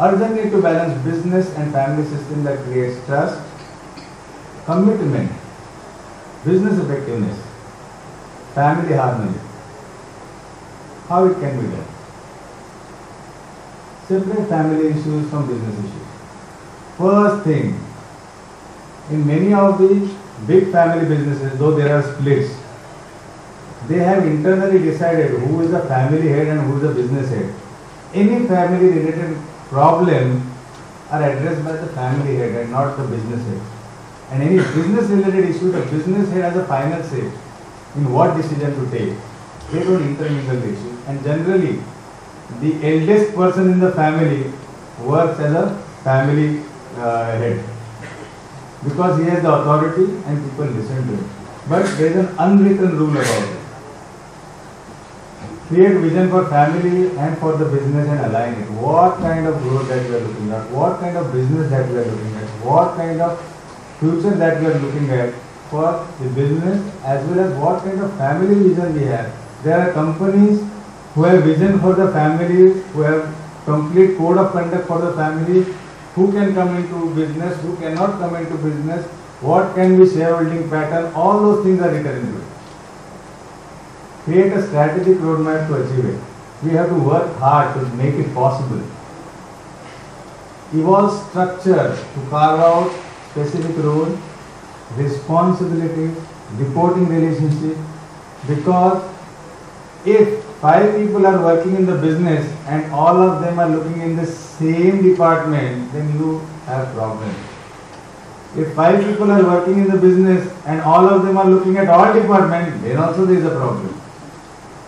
Urgent need to balance business and family system that creates trust, commitment, business effectiveness, family harmony. How it can be done? Separate family issues from business issues. First thing, in many of the big family businesses, though there are splits, they have internally decided who is the family head and who is the business head. Any family related problem are addressed by the family head and not the business head. And any business related issue, the business head has a final say in what decision to take. They don't intermingle the issue. And generally, the eldest person in the family works as a family head because he has the authority and people listen to him. But there is an unwritten rule about it. Create vision for family and for the business and align it. What kind of growth that we are looking at, what kind of business that we are looking at, what kind of future that we are looking at for the business as well as what kind of family vision we have. There are companies who have vision for the family, who have complete code of conduct for the family, who can come into business, who cannot come into business, what can be shareholding pattern, all those things are written into it. Create a strategic roadmap to achieve it. We have to work hard to make it possible. Evolve structure to carve out specific role, responsibility, reporting relationship, because if 5 people are working in the business and all of them are looking in the same department, then you have problems. If 5 people are working in the business and all of them are looking at all departments, then also there is a problem.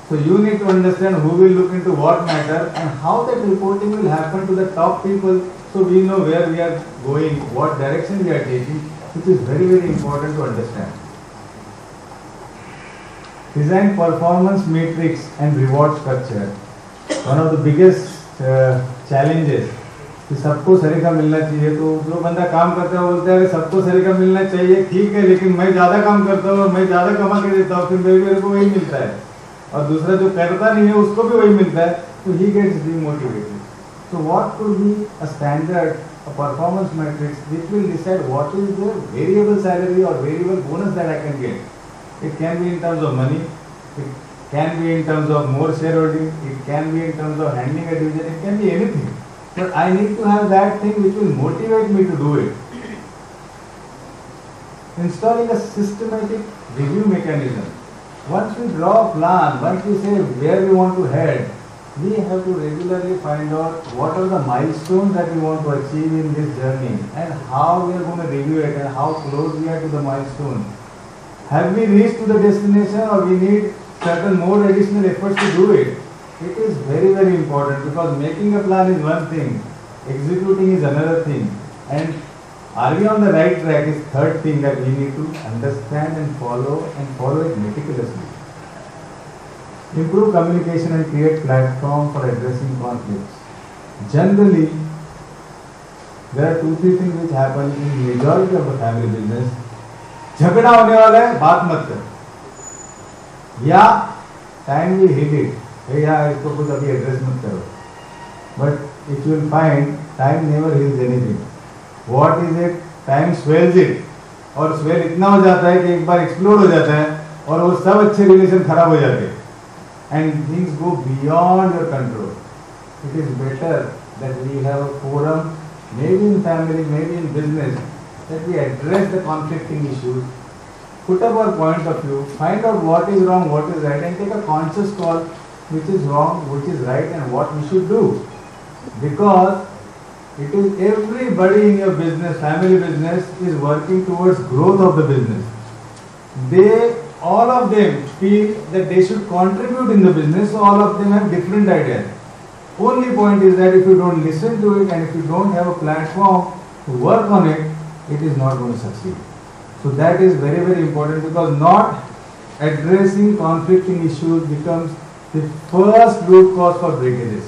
So you need to understand who will look into what matter and how that reporting will happen to the top people, so we know where we are going, what direction we are taking, which is very, very important to understand. Design performance matrix and reward structure. One of the biggest challenges कि सबको सरीका मिलना चाहिए, तो जो बंदा काम करता है वो बोलता है सबको सरीका मिलना चाहिए, ठीक है, लेकिन मैं ज़्यादा काम करता हूँ और मैं ज़्यादा कमा के देता हूँ, फिर मेरे को वही मिलता है, और दूसरा जो करता नहीं है उसको भी वही मिलता है, तो he gets demotivated. So what could be a standard, a performance matrix which will decide what is the variable salary or variable bonus that I can get? It can be in terms of money, it can be in terms of more shareholding, it can be in terms of handling a division, it can be anything. But I need to have that thing which will motivate me to do it. Installing a systematic review mechanism. Once we draw a plan, once we say where we want to head, we have to regularly find out what are the milestones that we want to achieve in this journey and how we are going to review it and how close we are to the milestone. Have we reached to the destination or we need certain more additional efforts to do it? It is very, very important, because making a plan is one thing, executing is another thing, and are we on the right track is third thing that we need to understand and follow it meticulously. Improve communication and create platform for addressing conflicts. Generally, there are 2-3 things which happen in majority of the family business. झगड़ा होने वाला है, बात मत कर, या time will heal it, hey यार इसको कुछ अभी एड्रेस मत करो. But if you will find, time never heals anything. What is it? Time swells it, और swell इतना हो जाता है कि एक बार explode हो जाता है और वो सब अच्छे relation खराब हो जाते हैं, and things go beyond your control. It is better that we have a forum, maybe in family, maybe in business, that we address the conflicting issues, put up our point of view, find out what is wrong, what is right, and take a conscious call which is wrong, which is right, and what we should do. Because it is everybody in your business, family business, is working towards growth of the business. All of them feel that they should contribute in the business, so all of them have different ideas. Only point is that if you don't listen to it and if you don't have a platform to work on it, it is not going to succeed. So that is very, very important, because not addressing conflicting issues becomes the first root cause for breakages.